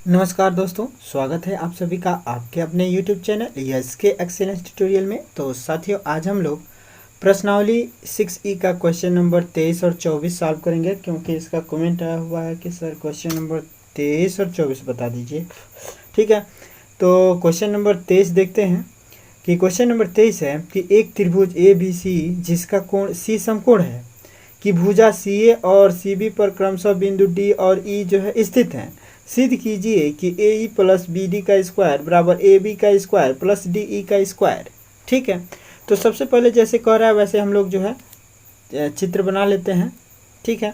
नमस्कार दोस्तों, स्वागत है आप सभी का आपके अपने YouTube channel SK excellence tutorial में। तो साथियों, आज हम लोग प्रश्नावली 6E का क्वेश्चन नंबर 23 और 24 सॉल्व करेंगे, क्योंकि इसका कमेंट आया हुआ है कि सर क्वेश्चन नंबर 23 और 24 बता दीजिए। ठीक है, तो क्वेश्चन नंबर 23 देखते हैं कि क्वेश्चन नंबर 23 है कि एक त्रिभुज ए बी सी जिसका कोण सी समकोण है कि भुजा सी ए और सी बी पर क्रमशः बिंदु डी और ई जो है स्थित हैं। सिद्ध कीजिए कि ए ई प्लस बी डी का स्क्वायर बराबर ए बी का स्क्वायर प्लस डी ई का स्क्वायर। ठीक है, तो सबसे पहले जैसे कह रहा है वैसे हम लोग जो है चित्र बना लेते हैं। ठीक है,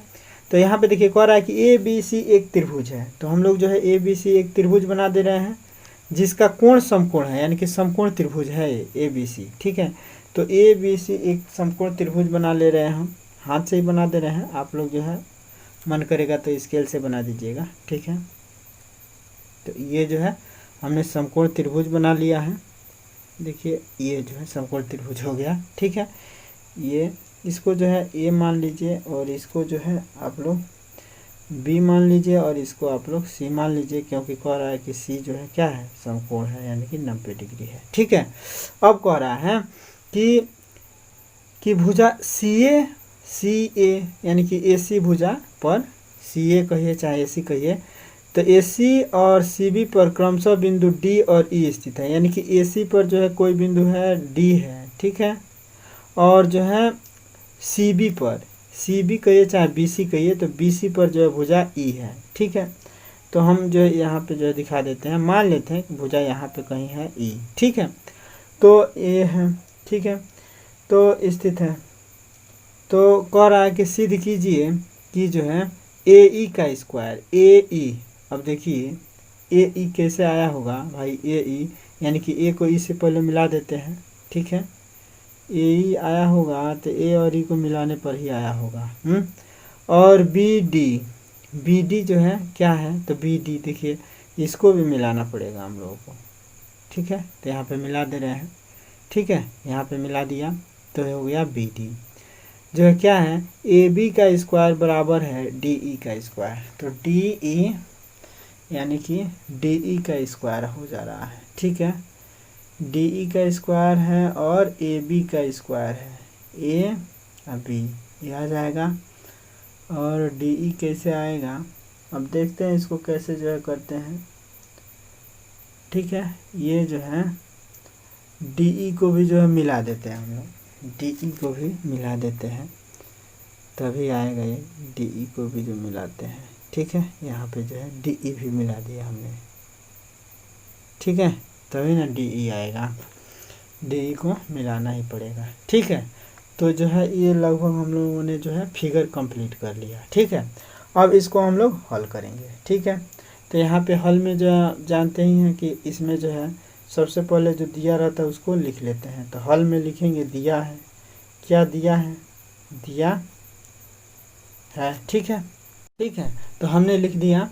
तो यहाँ पे देखिए कह रहा है कि ए बी सी एक त्रिभुज है, तो हम लोग जो है ए बी सी एक त्रिभुज बना दे रहे हैं जिसका कोण समकोण है, यानी कि समकोण त्रिभुज है ए बी सी। ठीक है, तो ए बी सी एक समकोण त्रिभुज बना ले रहे हैं, हम हाथ से ही बना दे रहे हैं। आप लोग जो है मन करेगा तो स्केल से बना दीजिएगा। ठीक है, तो ये जो है हमने समकोण त्रिभुज बना लिया है। देखिए ये जो है समकोण त्रिभुज हो गया। ठीक है, ये इसको जो है ए मान लीजिए और इसको जो है आप लोग बी मान लीजिए और इसको आप लोग सी मान लीजिए, क्योंकि कह रहा है कि सी जो है क्या है, समकोण है, यानी कि 90 डिग्री है। ठीक है, अब कह रहा है कि भुजा सी ए यानी कि ए सी भुजा पर सी ए कहिए चाहे ए सी कहिए, तो ए सी और सी बी पर क्रमशः बिंदु डी और ई स्थित है, यानी कि ए सी पर जो है कोई बिंदु है डी है। ठीक है, और जो है सी बी पर सी बी कहिए चाहे बी सी कहिए, तो बी सी पर जो है भुजा ई है। ठीक है, तो हम जो है यहाँ पे जो है दिखा देते हैं, मान लेते हैं कि भुजा यहाँ पे कहीं है ई। ठीक है, तो ये है। ठीक है, तो स्थित है, तो कह रहा है कि सिद्ध कीजिए कि जो है ए ई का स्क्वायर ए ई। अब देखिए ए ई कैसे आया होगा भाई, ए ई यानी कि ए को ई से पहले मिला देते हैं। ठीक है, ए ई आया होगा तो ए और ई को मिलाने पर ही आया होगा। और बी डी जो है क्या है, तो बी डी देखिए इसको भी मिलाना पड़ेगा हम लोगों को। ठीक है, तो यहाँ पे मिला दे रहे हैं। ठीक है, यहाँ पे मिला दिया तो हो गया बी डी जो है क्या है, ए बी का स्क्वायर बराबर है डी ई का स्क्वायर। तो डी ई यानी कि डी ई का स्क्वायर हो जा रहा है। ठीक है, डी ई का स्क्वायर है और ए बी का स्क्वायर है, ए और बी ये आ जाएगा। और डी ई कैसे आएगा, अब देखते हैं इसको कैसे जो है करते हैं। ठीक है, ये जो है डी ई को भी जो है मिला देते हैं, हम लोग डी ई को भी मिला देते हैं तभी आएगा ये, डी ई को भी जो मिलाते हैं। ठीक है, यहाँ पे जो है डी ई भी मिला दिया हमने। ठीक है, तभी ना डी ई आएगा, डी ई को मिलाना ही पड़ेगा। ठीक है, तो जो है ये लगभग हम लोगों ने जो है फिगर कंप्लीट कर लिया। ठीक है, अब इसको हम लोग हल करेंगे। ठीक है, तो यहाँ पे हल में जो जानते ही हैं कि इसमें जो है सबसे पहले जो दिया रहता है उसको लिख लेते हैं। तो हल में लिखेंगे दिया है, क्या दिया है, दिया है। ठीक है, ठीक है, तो हमने लिख दिया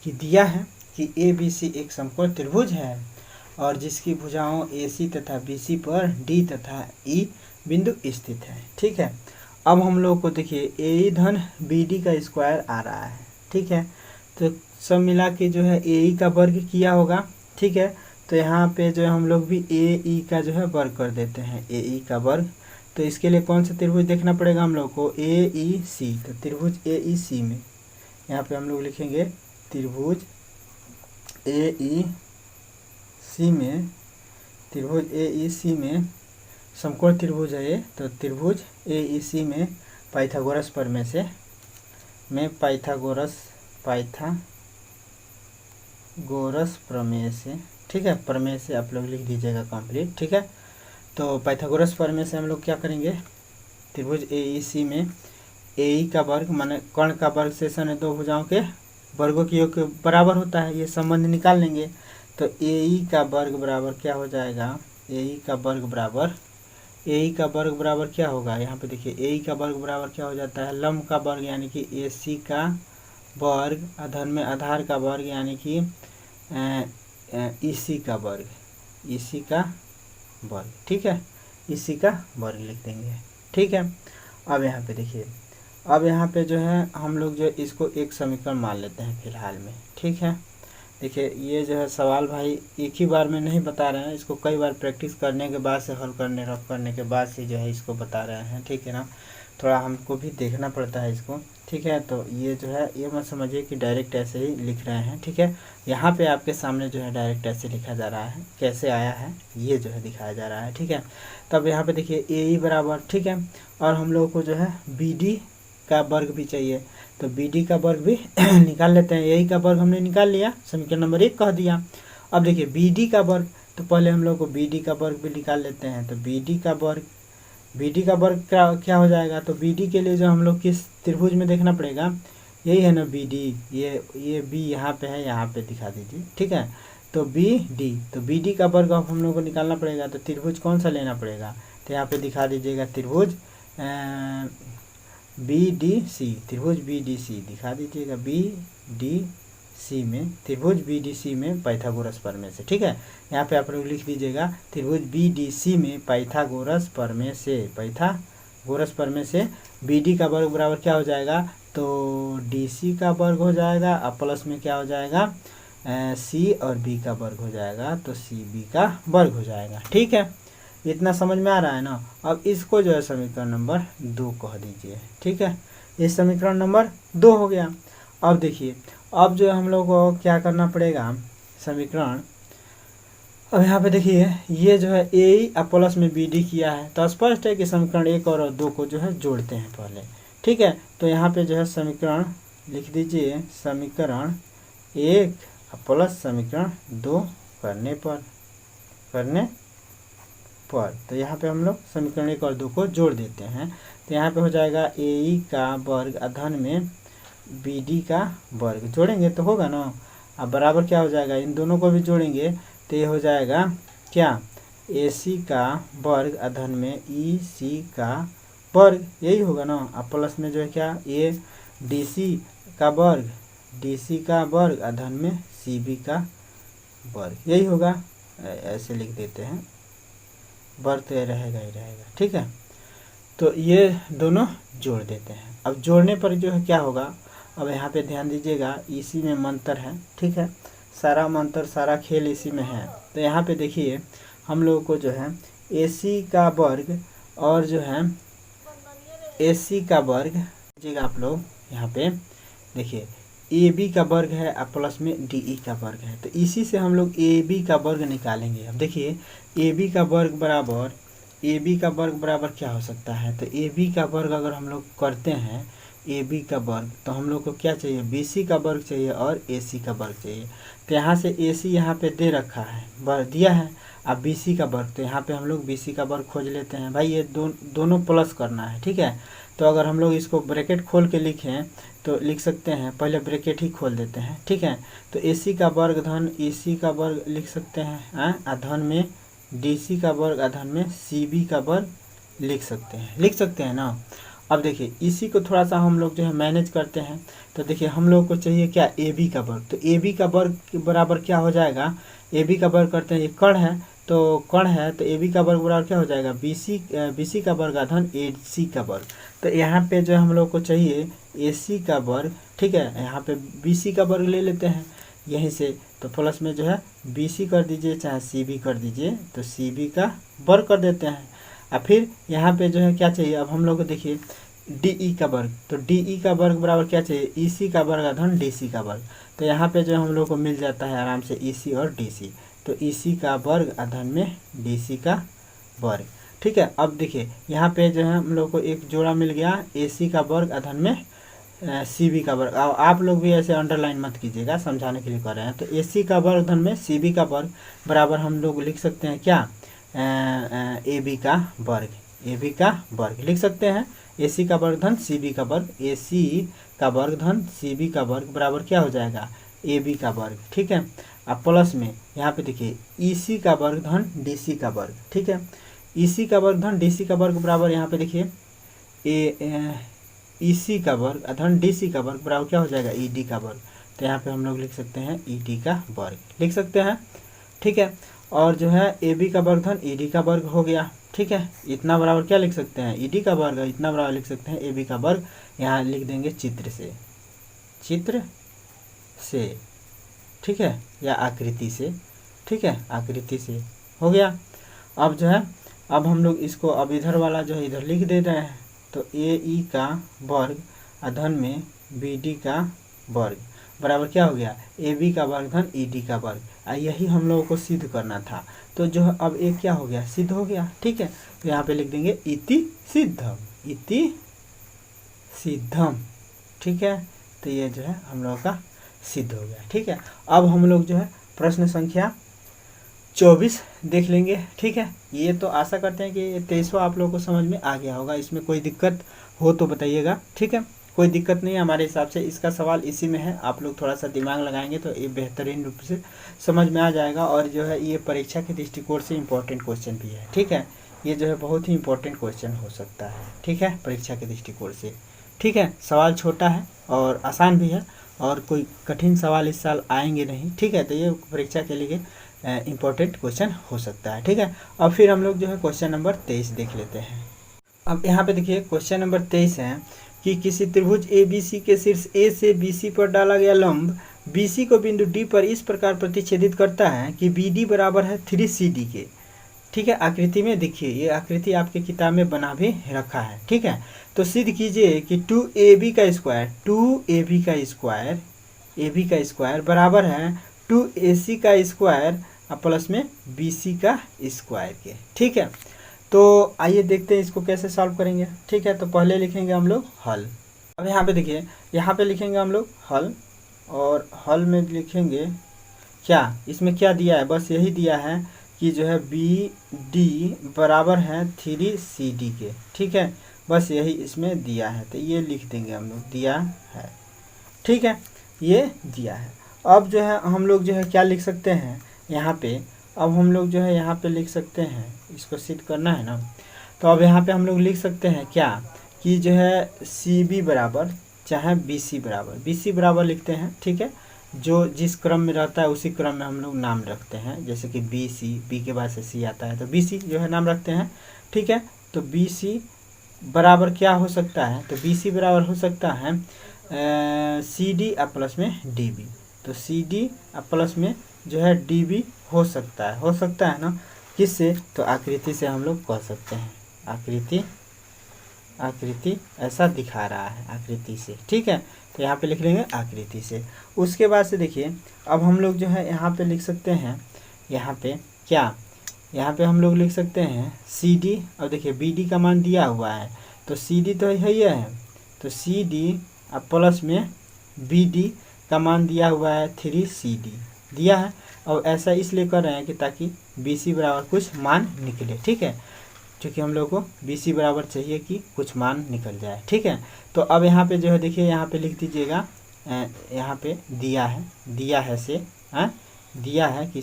कि दिया है कि ए बी सी एक समकोण त्रिभुज है और जिसकी भुजाओं ए सी तथा बी सी पर डी तथा ई बिंदु स्थित है। ठीक है, अब हम लोग को देखिए ए ई धन बी डी का स्क्वायर आ रहा है। ठीक है, तो सब मिला के जो है ए ई का वर्ग किया होगा। ठीक है, तो यहाँ पे जो है हम लोग भी ए ई का जो है वर्ग कर देते हैं, ए ई का वर्ग। तो इसके लिए कौन सा त्रिभुज देखना पड़ेगा हम लोग को, ए ई सी। तो त्रिभुज ए ई सी में यहाँ पे हम लोग लिखेंगे त्रिभुज ए ई सी में, त्रिभुज ए ई सी में समकोण त्रिभुज है ये, तो त्रिभुज ए ई सी में पाइथागोरस प्रमेय से पाइथागोरस प्रमेय से, ठीक है, प्रमेय से आप लोग लिख दीजिएगा कंप्लीट। ठीक है, तो पाइथागोरस प्रमेय से हम लोग क्या करेंगे, त्रिभुज ए ई सी में ए ई का वर्ग माने कर्ण का वर्ग शेषण है दो भुजाओं के वर्गों की योग के बराबर होता है, ये संबंध निकाल लेंगे। तो ए ई का वर्ग बराबर क्या हो जाएगा, ए ई का वर्ग बराबर क्या होगा, यहाँ पे देखिए ए ई का वर्ग बराबर क्या हो जाता है, लंब का वर्ग यानी कि ए सी का वर्ग, अधर में आधार का वर्ग यानी कि ई सी का वर्ग, ई सी का वर्ग। ठीक है, ई सी का वर्ग लिख देंगे। ठीक है, अब यहाँ पे देखिए, अब यहाँ पे जो है हम लोग जो इसको एक समीकरण मान लेते हैं फिलहाल में। ठीक है, देखिए ये जो है सवाल भाई एक ही बार में नहीं बता रहे हैं, इसको कई बार प्रैक्टिस करने के बाद से हल करने रफ करने के बाद से जो है इसको बता रहे हैं, ठीक है ना। थोड़ा हमको भी देखना पड़ता है इसको, ठीक है। तो ये जो है ये मत समझिए कि डायरेक्ट ऐसे ही लिख रहे हैं, ठीक है। यहाँ पे आपके सामने जो है डायरेक्ट ऐसे लिखा जा रहा है, कैसे आया है ये जो है दिखाया जा रहा है, ठीक है। तब यहाँ पे देखिए ए ई बराबर, ठीक है, और हम लोग को जो है बी डी का वर्ग भी चाहिए, तो बी डी का वर्ग भी निकाल लेते हैं। यही का वर्ग हमने निकाल लिया, समीकरण नंबर 1 कह दिया। अब देखिए बी डी का वर्ग, तो पहले हम लोग को बी डी का वर्ग भी निकाल लेते हैं। तो बी डी का वर्ग क्या हो जाएगा, तो बी डी के लिए जो हम लोग किस त्रिभुज में देखना पड़ेगा, यही है ना बी डी, ये बी यहाँ पे है, यहाँ पे दिखा दीजिए, ठीक है। तो बी डी, तो बी डी का वर्ग अब हम लोग को निकालना पड़ेगा, तो त्रिभुज कौन सा लेना पड़ेगा, तो यहाँ पे दिखा दीजिएगा त्रिभुज बी डी सी, त्रिभुज बी डी सी दिखा दीजिएगा, बी डी सी में, त्रिभुज बी डी सी में पाइथागोरस प्रमेय से, ठीक है। यहाँ पे आप लोग लिख दीजिएगा त्रिभुज बी डी सी में पाइथागोरस प्रमेय से बी डी का वर्ग बराबर क्या हो जाएगा, तो डी सी का वर्ग हो जाएगा, और प्लस में क्या हो जाएगा, सी और बी का वर्ग हो जाएगा, तो सी बी का वर्ग हो जाएगा, ठीक है। इतना समझ में आ रहा है ना। अब इसको जो है समीकरण नंबर 2 कह दीजिए, ठीक है। ये समीकरण नंबर 2 हो गया। अब देखिए अब जो हम लोग को क्या करना पड़ेगा, समीकरण, अब यहाँ पे देखिए ये जो है ए प्लस में बी डी किया है, तो स्पष्ट है कि समीकरण 1 और 2 को जो है जोड़ते हैं पहले, ठीक है। तो यहाँ पे जो है समीकरण लिख दीजिए, समीकरण 1 प्लस समीकरण 2 करने पर तो यहाँ पे हम लोग समीकरण 1 और 2 को जोड़ देते हैं। तो यहाँ पे हो जाएगा ए ई का वर्ग अधन में बी डी का वर्ग, जोड़ेंगे तो होगा ना। अब बराबर क्या हो जाएगा, इन दोनों को भी जोड़ेंगे तो ये हो जाएगा क्या, ए सी का वर्ग अधन में ई सी का वर्ग, यही होगा ना। अब प्लस में जो है क्या, ए डी सी का वर्ग अधन में सी बी का वर्ग, यही होगा। ऐसे लिख देते हैं, वर्ग तो रहेगा ही रहेगा, ठीक है। तो ये दोनों जोड़ देते हैं। अब जोड़ने पर जो है क्या होगा, अब यहाँ पे ध्यान दीजिएगा, इसी में मंतर है, ठीक है। सारा मंतर सारा खेल इसी में है। तो यहाँ पे देखिए हम लोगों को जो है ए सी का वर्ग और जो है ए सी का वर्ग दीजिएगा आप लोग, यहाँ पे देखिए ए बी का वर्ग है और प्लस में डी ई का वर्ग है, तो इसी से हम लोग ए बी का वर्ग निकालेंगे। अब देखिए ए बी का वर्ग बराबर क्या हो सकता है, तो ए बी का वर्ग अगर हम लोग करते हैं ए बी का वर्ग, तो हम लोग को क्या चाहिए, बी सी का वर्ग चाहिए और ए सी का वर्ग चाहिए। तो यहाँ से ए सी यहाँ पे दे रखा है, वर्ग दिया है। अब बी सी का वर्ग, तो यहाँ पे हम लोग बी सी का वर्ग खोज लेते हैं। भाई ये दोनों प्लस करना है, ठीक है। तो अगर हम लोग इसको ब्रैकेट खोल के लिखें तो लिख सकते हैं, पहले ब्रैकेट ही खोल देते हैं, ठीक है। तो ए सी का वर्ग धन ई सी का वर्ग लिख सकते हैं, अधन में डी सी का वर्ग अधन में सी बी का वर्ग लिख सकते हैं ना। अब देखिए इसी को थोड़ा सा हम लोग जो है मैनेज करते हैं। तो देखिए हम लोग को चाहिए क्या, ए बी का वर्ग, तो ए बी का वर्ग के बराबर क्या हो जाएगा, ए बी का वर्ग करते हैं, ये कण है तो ए बी का वर्ग बराबर क्या हो जाएगा, बी सी का वर्ग अधन ए सी का वर्ग। तो यहाँ पे जो हम लोग को चाहिए ए सी का वर्ग, ठीक है, यहाँ पे बी सी का वर्ग ले लेते हैं यहीं से। तो प्लस में जो है बी सी कर दीजिए चाहे सी बी कर दीजिए, तो सी बी का वर्ग कर देते हैं। और फिर यहाँ पे जो है क्या चाहिए, अब हम लोग को देखिए डी ई का वर्ग, तो डी ई का वर्ग बराबर क्या चाहिए, ई सी का वर्ग अधन डी सी का वर्ग। तो यहाँ पे जो हम लोग को मिल जाता है आराम से ई सी और डी सी, तो ई सी का वर्ग अधन में डी सी का वर्ग, ठीक है। अब देखिए यहाँ पे जो है हम लोग को एक जोड़ा मिल गया, ए सी का वर्ग अधन में सी बी का वर्ग। आप लोग भी ऐसे अंडरलाइन मत कीजिएगा, समझाने के लिए कर रहे हैं। तो ए सी का वर्ग धन में सी बी का वर्ग बराबर हम लोग लिख सकते हैं क्या, ए बी का वर्ग लिख सकते हैं। ए सी का वर्ग धन सी बी का वर्ग, ए सी का वर्ग धन सी बी का वर्ग बराबर क्या हो जाएगा, ए बी का वर्ग, ठीक है। अब प्लस में यहाँ पे देखिए ई सी का वर्ग धन डी सी का वर्ग, ठीक है। ई सी का वर्ग धन डी सी का वर्ग बराबर यहाँ पे देखिए ई सी का वर्ग अधन डी सी का वर्ग बराबर क्या हो जाएगा, ई डी का वर्ग। तो यहाँ पे हम लोग लिख सकते हैं ई डी का वर्ग लिख सकते हैं, ठीक है। और जो है ए बी का वर्ग धन ई डी का वर्ग हो गया, ठीक है। इतना बराबर क्या लिख सकते हैं, ई डी का वर्ग, इतना बराबर लिख सकते हैं ए बी का वर्ग। यहाँ लिख देंगे चित्र से, ठीक है, या आकृति से, ठीक है, आकृति से हो गया। अब जो है अब हम लोग इसको अब इधर वाला जो है इधर लिख दे रहे हैं, तो ए ई का वर्ग अधन में बी डी का वर्ग बराबर क्या हो गया, ए बी का वर्ग धन ई डी का वर्ग। यही हम लोगों को सिद्ध करना था, तो जो है अब एक क्या हो गया, सिद्ध हो गया, ठीक है। तो यहाँ पे लिख देंगे इति सिद्धम, इति सिद्धम, ठीक है। तो ये जो है हम लोगों का सिद्ध हो गया, ठीक है। अब हम लोग जो है प्रश्न संख्या 24 देख लेंगे, ठीक है। ये तो आशा करते हैं कि 23वां आप लोगों को समझ में आ गया होगा, इसमें कोई दिक्कत हो तो बताइएगा, ठीक है। कोई दिक्कत नहीं है हमारे हिसाब से, इसका सवाल इसी में है, आप लोग थोड़ा सा दिमाग लगाएंगे तो ये बेहतरीन रूप से समझ में आ जाएगा। और जो है ये परीक्षा के दृष्टिकोण से इम्पोर्टेंट क्वेश्चन भी है, ठीक है। ये जो है बहुत ही इंपॉर्टेंट क्वेश्चन हो सकता है, ठीक है, परीक्षा के दृष्टिकोण से, ठीक है। सवाल छोटा है और आसान भी है, और कोई कठिन सवाल इस साल आएंगे नहीं, ठीक है। तो ये परीक्षा के लिए इम्पोर्टेंट क्वेश्चन हो सकता है, ठीक है। अब फिर हम लोग जो है क्वेश्चन नंबर 23 देख लेते हैं। अब यहाँ पे देखिए क्वेश्चन नंबर 23 है कि किसी त्रिभुज ए बी सी के शीर्ष ए से बी सी पर डाला गया लंब बी सी को बिंदु डी पर इस प्रकार प्रतिच्छेदित करता है कि बी डी बराबर है 3CD के, ठीक है। आकृति में देखिए, ये आकृति आपके किताब में बना भी रखा है, ठीक है। तो सिद्ध कीजिए कि 2AB का स्क्वायर, 2AB का स्क्वायर, AB का स्क्वायर बराबर है 2AC का स्क्वायर प्लस में BC का स्क्वायर के, ठीक है। तो आइए देखते हैं इसको कैसे सॉल्व करेंगे, ठीक है। तो पहले लिखेंगे हम लोग हल। अब यहाँ पे देखिए, यहाँ पे लिखेंगे हम लोग हल, और हल में लिखेंगे क्या, इसमें क्या दिया है, बस यही दिया है कि जो है BD बराबर है 3CD के, ठीक है। बस यही इसमें दिया है, तो ये लिख देंगे हम लोग, दिया है, ठीक है, ये दिया है। अब जो है हम लोग जो है क्या लिख सकते हैं यहाँ पे, अब हम लोग जो है यहाँ पे लिख सकते हैं, इसको सिद्ध करना है ना, तो अब यहाँ पे हम लोग लिख सकते हैं क्या कि जो है CB बराबर चाहे BC बराबर, BC बराबर लिखते हैं, ठीक है। जो जिस क्रम में रहता है उसी क्रम में हम लोग नाम रखते हैं, जैसे कि BC, B के बाद से C आता है तो BC जो है नाम रखते हैं, ठीक है। तो BC बराबर क्या हो सकता है, तो BC बराबर हो सकता है CD प्लस में DB, तो CD प्लस में जो है DB हो सकता है ना, किससे, तो आकृति से हम लोग कह सकते हैं, आकृति ऐसा दिखा रहा है, आकृति से, ठीक है। तो यहाँ पे लिख लेंगे आकृति से। उसके बाद से देखिए अब हम लोग जो है यहाँ पे लिख सकते हैं, यहाँ पे क्या, यहाँ पे हम लोग लिख सकते हैं CD, और देखिए BD का मान दिया हुआ है, तो CD तो है ही है, तो CD प्लस में BD का मान दिया हुआ है 3CD दिया है। और ऐसा इसलिए कर रहे हैं कि ताकि BC बराबर कुछ मान निकले, ठीक है, क्योंकि हम लोग को BC बराबर चाहिए कि कुछ मान निकल जाए, ठीक है। तो अब यहाँ पे जो है देखिए, यहाँ पे लिख दीजिएगा, यहाँ पे दिया है से, दिया है कि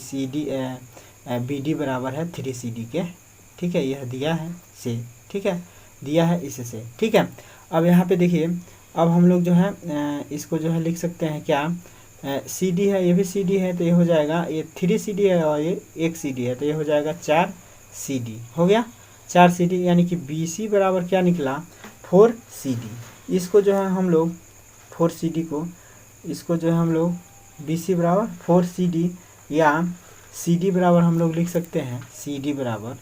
BD बराबर है 3CD के, ठीक है, यह दिया है से, ठीक है, दिया है इससे, ठीक है। अब यहाँ पे देखिए, अब हम लोग जो है इसको जो है लिख सकते हैं क्या, CD है, ये भी CD है, तो ये हो जाएगा, ये 3CD है और ये 1CD है, तो ये हो जाएगा 4CD हो गया, 4CD, यानी कि BC बराबर क्या निकला 4CD। इसको जो है हम लोग 4CD को, इसको जो है हम लोग BC बराबर 4CD, या CD बराबर हम लोग लिख सकते हैं CD बराबर,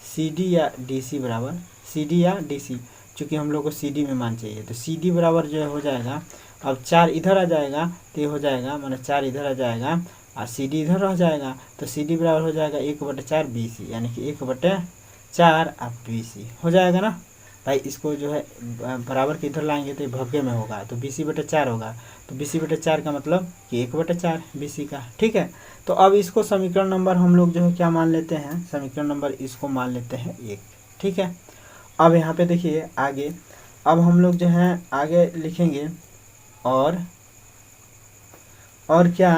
CD या DC बराबर, CD या DC, चूँकि हम लोग को CD में मान चाहिए, तो CD बराबर जो है हो जाएगा, अब 4 इधर आ जाएगा तो ये हो जाएगा, माने 4 इधर आ जाएगा और CD इधर रह जाएगा, तो CD बराबर हो जाएगा 1/4 BC, यानी कि 1/4 अब BC हो जाएगा ना भाई। इसको जो है बराबर के इधर लाएंगे तो भग्य में होगा, तो BC/4 होगा, तो BC/4 का मतलब कि 1/4 BC का, ठीक है। तो अब इसको समीकरण नंबर हम लोग जो है क्या मान लेते हैं, समीकरण नंबर इसको मान लेते हैं 1, ठीक है। अब यहाँ पे देखिए आगे, अब हम लोग जो है आगे लिखेंगे, और क्या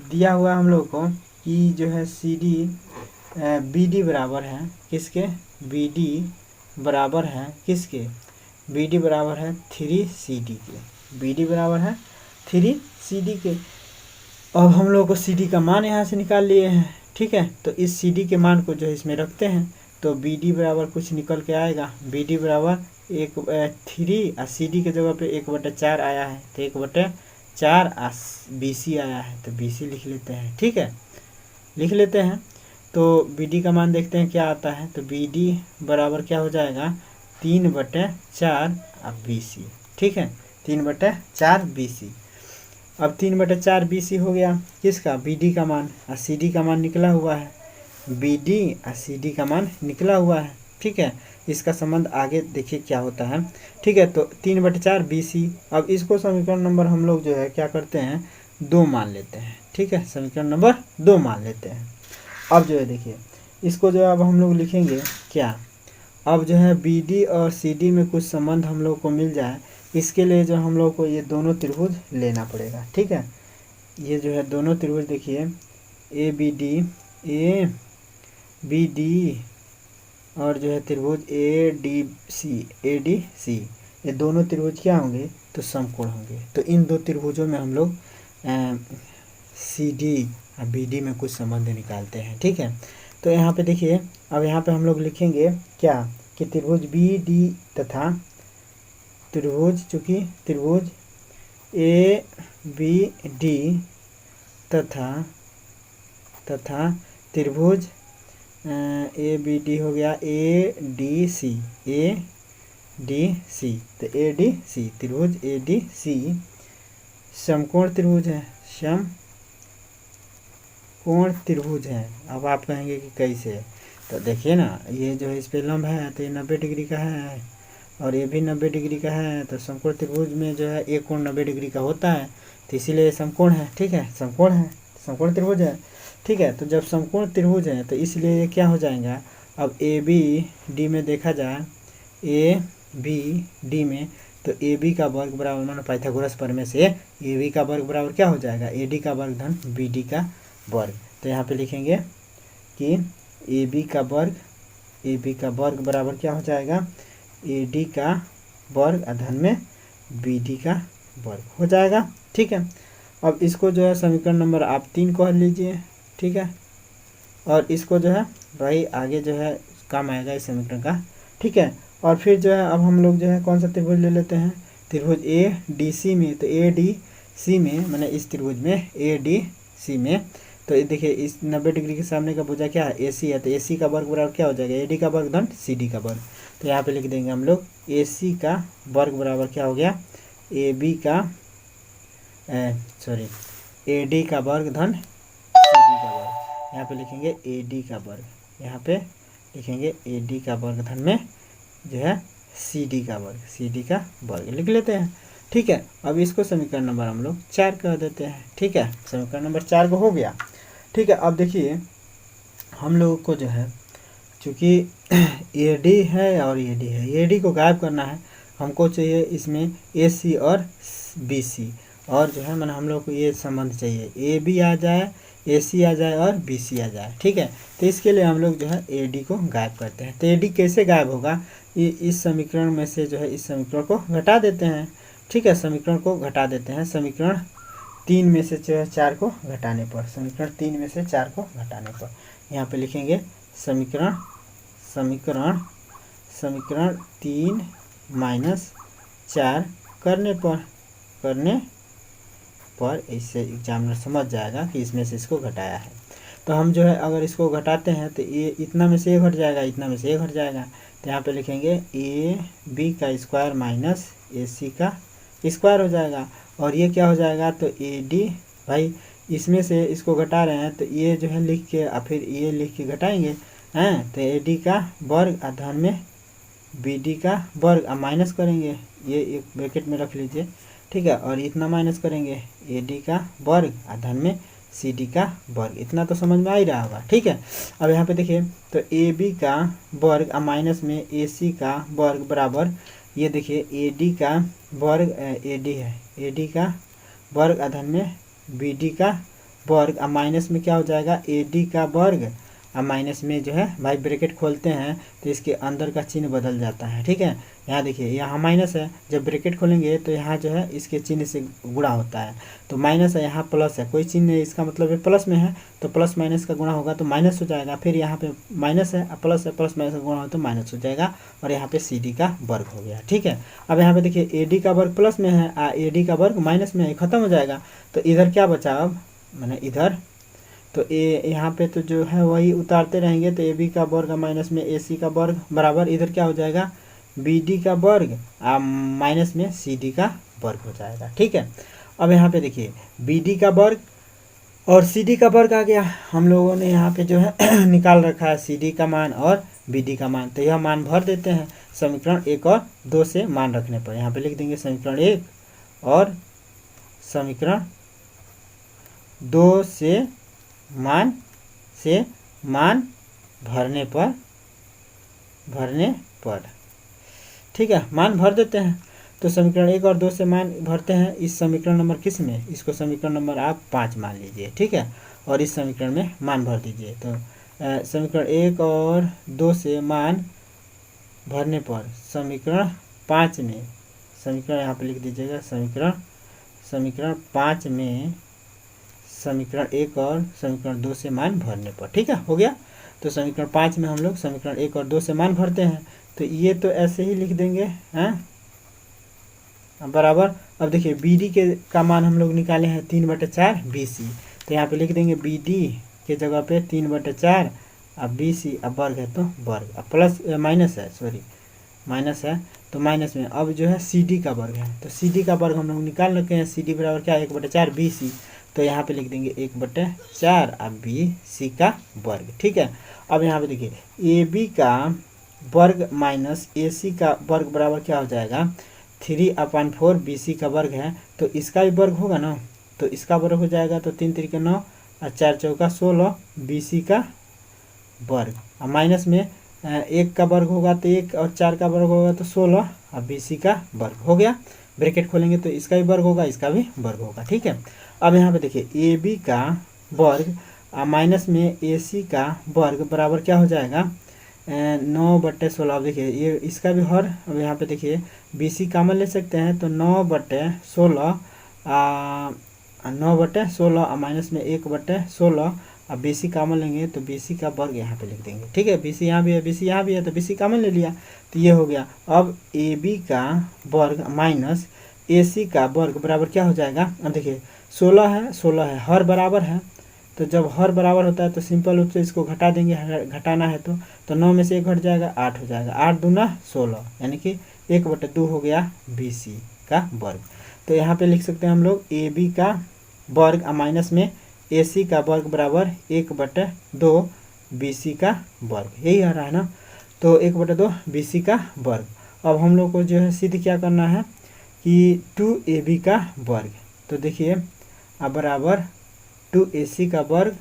दिया हुआ हम लोग को कि जो है BD बराबर है किसके, BD बराबर है किसके, BD बराबर है 3CD के, BD बराबर है 3CD के। अब हम लोग को CD का मान यहाँ से निकाल लिए हैं, ठीक है। तो इस CD के मान को जो है इसमें रखते हैं, तो BD बराबर कुछ निकल के आएगा, BD बराबर 3 और CD के जगह पे 1/4 आया है, तो 1/4 4 BC आया है तो BC लिख लेते हैं। ठीक है, लिख लेते हैं। तो BD का मान देखते हैं क्या आता है। तो BD बराबर क्या हो जाएगा 3/4 BC। ठीक है, 3/4 BC। अब 3/4 BC हो गया किसका, BD का मान, और CD का मान निकला हुआ है। BD और CD का मान निकला हुआ है। ठीक है, इसका संबंध आगे देखिए क्या होता है। ठीक है, तो 3/4 BC। अब इसको समीकरण नंबर हम लोग जो है क्या करते हैं 2 मान लेते हैं। ठीक है, समीकरण नंबर 2 मान लेते हैं। अब जो है देखिए इसको जो है अब हम लोग लिखेंगे क्या, अब जो है BD और CD में कुछ संबंध हम लोग को मिल जाए, इसके लिए जो हम लोग को ये दोनों त्रिभुज लेना पड़ेगा। ठीक है, ये जो है दोनों त्रिभुज देखिए ABD और जो है त्रिभुज ADC, ये दोनों त्रिभुज क्या होंगे तो समकोण होंगे। तो इन दो त्रिभुजों में हम लोग CD और BD में कुछ संबंध निकालते हैं। ठीक है, तो यहाँ पे देखिए अब यहाँ पे हम लोग लिखेंगे क्या कि त्रिभुज BD तथा त्रिभुज चूँकि त्रिभुज ABD तथा त्रिभुज ABD हो गया ADC, तो ADC त्रिभुज ADC समकोण त्रिभुज है, समकोण त्रिभुज है। अब आप कहेंगे कि कैसे, तो देखिए ना ये जो है इस पे लंब है तो ये 90 डिग्री का है और ये भी 90 डिग्री का है। तो समकोण त्रिभुज में जो है एक कोण 90 डिग्री का होता है, तो इसीलिए समकोण है। ठीक है, समकोण है, समकोण त्रिभुज है। ठीक है, तो जब समकोण त्रिभुज है तो इसलिए ये क्या हो जाएगा, अब ABD में देखा जाए ABD में, तो AB का वर्ग बराबर माना पाइथागोरस प्रमेय से AB का वर्ग बराबर क्या हो जाएगा AD का वर्ग धन BD का वर्ग। तो यहाँ पे लिखेंगे कि AB का वर्ग बराबर क्या हो जाएगा AD का वर्ग धन में BD का वर्ग हो जाएगा। ठीक है, अब इसको जो है समीकरण नंबर आप 3 कह लीजिए। ठीक है, और इसको जो है भाई आगे जो है काम आएगा इस समीकरण का। ठीक है, और फिर जो है अब हम लोग जो है कौन सा त्रिभुज ले लेते हैं, त्रिभुज ADC में। तो ADC में मैंने इस त्रिभुज में ADC में, तो ये देखिए इस 90 डिग्री के सामने का भुजा क्या है AC है, तो AC का वर्ग बराबर क्या हो जाएगा AD का वर्ग धन CD का वर्ग। तो यहाँ पे लिख देंगे हम लोग AC का वर्ग बराबर क्या हो गया AD का वर्ग धन CD का वर्ग। यहाँ पे लिखेंगे AD का वर्ग, यहाँ पे लिखेंगे AD का वर्ग धन में जो है CD का वर्ग लिख लेते हैं। ठीक है, अब इसको समीकरण नंबर हम लोग 4 कह देते हैं। ठीक है, समीकरण नंबर 4 को हो गया। ठीक है, अब देखिए हम लोगों को जो है चूँकि AD है और AD है, AD को गायब करना है, हमको चाहिए इसमें AC और BC, और जो है मैंने हम लोग को ये संबंध चाहिए AB आ जाए, AC आ जाए और BC आ जाए। ठीक है, तो इसके लिए हम लोग जो है AD को गायब करते हैं। तो AD कैसे गायब होगा, ये इस समीकरण में से जो है इस समीकरण को घटा देते हैं। ठीक है, समीकरण को घटा देते हैं, समीकरण 3 में से जो है 4 को घटाने पर, समीकरण 3 में से 4 को घटाने पर यहाँ पे लिखेंगे समीकरण 3 - 4 करने पर इससे एग्जामिनर समझ जाएगा कि इसमें से इसको घटाया है। तो हम जो है अगर इसको घटाते हैं तो ये इतना में से ये घट जाएगा, इतना में से ये घट जाएगा। तो यहाँ पे लिखेंगे AB का स्क्वायर माइनस AC का स्क्वायर हो जाएगा, और ये क्या हो जाएगा तो AD, भाई इसमें से इसको घटा रहे हैं तो ये जो है लिख के और फिर ये लिख के घटाएंगे हैं, तो AD का वर्ग धन में BD का वर्ग माइनस करेंगे, ये एक ब्रैकेट में रख लीजिए। ठीक है, और इतना माइनस करेंगे AD का वर्ग धन में CD का वर्ग। इतना तो समझ में आ ही रहा होगा। ठीक है, अब यहाँ पे देखिए तो AB का वर्ग माइनस में AC का वर्ग बराबर, ये देखिए AD का वर्ग AD है, AD का वर्ग धन में BD का वर्ग माइनस में क्या हो जाएगा AD का वर्ग अब माइनस में जो है भाई ब्रैकेट खोलते हैं तो इसके अंदर का चिन्ह बदल जाता है। ठीक है, यहाँ देखिए यहाँ माइनस है, जब ब्रैकेट खोलेंगे तो यहाँ जो है इसके चिन्ह से गुणा होता है, तो माइनस है, यहाँ प्लस है, कोई चिन्ह नहीं, इसका मतलब है प्लस में है तो प्लस माइनस का गुणा होगा तो माइनस हो जाएगा। फिर यहाँ पे माइनस है, प्लस है, प्लस माइनस का गुणा हो तो माइनस हो जाएगा, और यहाँ पे सी डी का वर्ग हो गया। ठीक है, अब यहाँ पे देखिए ए डी का वर्ग प्लस में है, ए डी का वर्ग माइनस में है, खत्म हो जाएगा। तो इधर क्या बचा अब, मैंने इधर तो ए यहाँ पे तो जो है वही उतारते रहेंगे, तो ए बी का वर्ग माइनस में ए सी का वर्ग बराबर इधर क्या हो जाएगा, बी डी का वर्ग माइनस में सी डी का वर्ग हो जाएगा। ठीक है, अब यहाँ पे देखिए बी डी का वर्ग और सी डी का वर्ग आ गया, हम लोगों ने यहाँ पे जो है निकाल रखा है सी डी का मान और बी डी का मान, तो यह मान भर देते हैं समीकरण 1 और 2 से मान रखने पर। यहाँ पे लिख देंगे समीकरण 1 और समीकरण 2 से मान भरने पर। ठीक है, मान भर देते हैं, तो समीकरण 1 और 2 से मान भरते हैं। इस समीकरण नंबर किस में, इसको समीकरण नंबर आप 5 मान लीजिए। ठीक है, और इस समीकरण में मान भर दीजिए, तो समीकरण 1 और 2 से मान भरने पर समीकरण 5 में, समीकरण यहाँ पे लिख दीजिएगा, समीकरण 5 में समीकरण 1 और समीकरण 2 से मान भरने पर। ठीक है, हो गया। तो समीकरण 5 में हम लोग समीकरण 1 और 2 से मान भरते हैं, तो ये तो ऐसे ही लिख देंगे हैं बराबर। अब देखिए बी डी का मान हम लोग निकाले हैं 3/4 बी सी, तो यहाँ पे लिख देंगे बी डी के जगह पे 3/4, अब बी सी, अब वर्ग है तो वर्ग, अब प्लस माइनस है, सॉरी माइनस है तो माइनस में, अब जो है सी डी का वर्ग है, तो सी डी का वर्ग हम लोग निकाल रखे हैं, सी डी बराबर क्या 1/4 बी सी, तो यहाँ पे लिख देंगे 1/4 अब बी सी का वर्ग। ठीक है, अब यहाँ पे देखिए ए बी का वर्ग माइनस ए सी का वर्ग बराबर क्या हो जाएगा, 3/4 बी सी का वर्ग है, तो इसका भी वर्ग होगा ना, तो इसका वर्ग हो जाएगा, तो 3 3 9 और 4 4 16 बी सी का वर्ग, और माइनस में 1 का वर्ग होगा तो 1 और 4 का वर्ग होगा तो 16 और बी सी का वर्ग हो गया। ब्रैकेट खोलेंगे तो इसका भी वर्ग होगा, इसका भी वर्ग होगा। ठीक है, अब यहाँ पे देखिए ए बी का वर्ग माइनस में ए सी का वर्ग बराबर क्या हो जाएगा, 9/16। अब देखिए ये इसका भी हर, अब यहाँ पे देखिए बी सी कॉमन ले सकते हैं, तो 9/16 9/16 माइनस में 1/16, अब बी सी कॉमन लेंगे तो बी सी का वर्ग यहाँ पे लिख देंगे। ठीक है, बी सी यहाँ भी है, बी सी यहाँ भी है, तो बी सी कॉमन ले लिया, तो ये हो गया। अब ए बी का वर्ग माइनस ए सी का वर्ग बराबर क्या हो जाएगा, अब देखिए 16 है, हर बराबर है, तो जब हर बराबर होता है तो सिंपल रूप से इसको घटा देंगे, घटाना है तो 9 में से 1 घट जाएगा, 8 हो जाएगा, 8 दूना 16, यानी कि 1/2 हो गया बी सी का वर्ग। तो यहाँ पे लिख सकते हैं हम लोग ए बी का वर्ग माइनस में ए सी का वर्ग बराबर 1/2 बी सी का वर्ग, यही आ रहा है ना, तो 1/2 बी सी का वर्ग। अब हम लोग को जो है सिद्ध क्या करना है कि 2ab का वर्ग, तो देखिए अब बराबर 2ac का वर्ग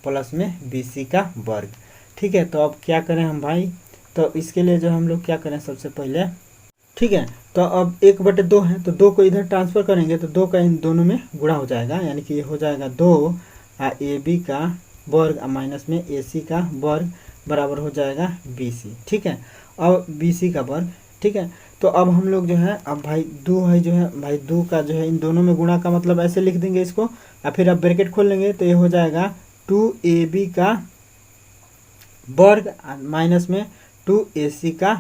प्लस में bc का वर्ग। ठीक है, तो अब क्या करें हम भाई, तो इसके लिए जो हम लोग क्या करें सबसे पहले, ठीक है, तो अब 1/2 है तो 2 को इधर ट्रांसफ़र करेंगे तो 2 का इन दोनों में गुणा हो जाएगा, यानी कि ये हो जाएगा 2 ab का वर्ग माइनस में ac का वर्ग बराबर हो जाएगा bc। ठीक है, अब bc का वर्ग। ठीक है, तो अब हम लोग जो है, अब भाई 2 है जो है, भाई 2 का जो है इन दोनों में गुणा का मतलब ऐसे लिख देंगे इसको, और फिर अब ब्रैकेट खोल लेंगे तो ये हो जाएगा 2ab का वर्ग माइनस में 2ac का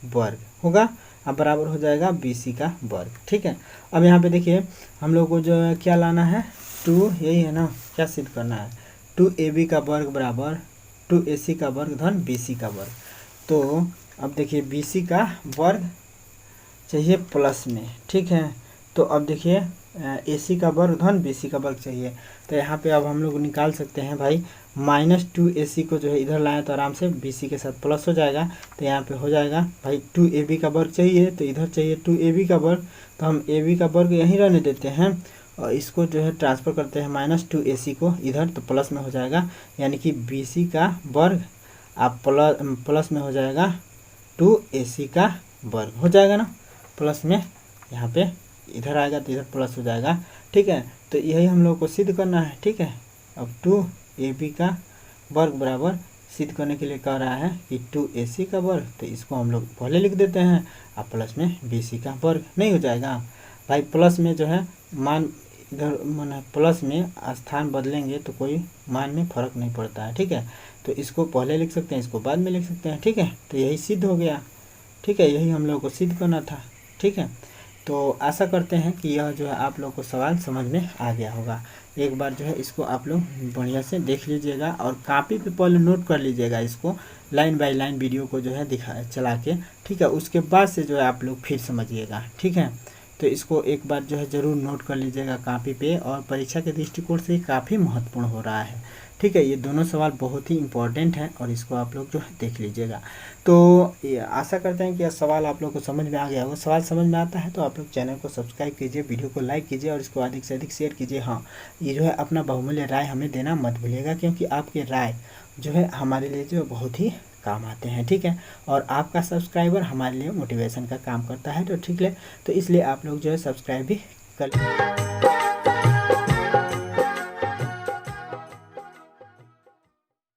वर्ग होगा, अब बराबर हो जाएगा bc का वर्ग। ठीक है, अब यहाँ पे देखिए हम लोग को जो है क्या लाना है, 2, यही है ना, क्या सिद्ध करना है, 2ab का वर्ग बराबर 2ac का वर्ग धन bc का वर्ग। तो अब देखिए bc का वर्ग चाहिए प्लस में। ठीक है, तो अब देखिए ac का वर्ग धन bc का वर्ग चाहिए, तो यहाँ पे अब हम लोग निकाल सकते हैं भाई, -2ac को जो है इधर लाएं तो आराम से bc के साथ प्लस हो जाएगा, तो यहाँ पे हो जाएगा भाई 2ab का वर्ग चाहिए, तो इधर चाहिए 2ab का वर्ग, तो हम ab का वर्ग यहीं रहने देते हैं और इसको जो है ट्रांसफ़र करते हैं -2ac को इधर, तो प्लस में हो जाएगा, यानी कि bc का वर्ग आप प्लस में हो जाएगा 2ac का वर्ग हो जाएगा ना, प्लस में यहाँ पे इधर आएगा तो इधर प्लस हो जाएगा। ठीक है, तो यही हम लोग को सिद्ध करना है। ठीक है, अब 2ab का वर्ग बराबर सिद्ध करने के लिए कह रहा है कि 2AC का वर्ग, तो इसको हम लोग पहले लिख देते हैं और प्लस में BC का वर्ग। नहीं हो जाएगा भाई, प्लस में जो है मान इधर माना प्लस में स्थान बदलेंगे तो कोई मान में फर्क नहीं पड़ता है, ठीक है। तो इसको पहले लिख सकते हैं, इसको बाद में लिख सकते हैं, ठीक है। तो यही सिद्ध हो गया, ठीक है, यही हम लोग को सिद्ध करना था, ठीक है। तो आशा करते हैं कि यह जो है आप लोग को सवाल समझ में आ गया होगा। एक बार जो है इसको आप लोग बढ़िया से देख लीजिएगा और कॉपी पे पहले नोट कर लीजिएगा, इसको लाइन बाय लाइन वीडियो को जो है दिखा चला के, ठीक है। उसके बाद से जो है आप लोग फिर समझिएगा, ठीक है। तो इसको एक बार जो है ज़रूर नोट कर लीजिएगा कॉपी पे, और परीक्षा के दृष्टिकोण से काफ़ी महत्वपूर्ण हो रहा है, ठीक है। ये दोनों सवाल बहुत ही इंपॉर्टेंट हैं और इसको आप लोग जो है देख लीजिएगा। तो ये आशा करते हैं कि यह सवाल आप लोग को समझ में आ गया होगा। सवाल समझ में आता है तो आप लोग चैनल को सब्सक्राइब कीजिए, वीडियो को लाइक कीजिए और इसको अधिक से अधिक शेयर कीजिए। हाँ, ये जो है अपना बहुमूल्य राय हमें देना मत भूलिएगा, क्योंकि आपके राय जो है हमारे लिए जो बहुत ही काम आते हैं, ठीक है। और आपका सब्सक्राइबर हमारे लिए मोटिवेशन का काम करता है, तो ठीक है। तो इसलिए आप लोग जो है सब्सक्राइब भी कर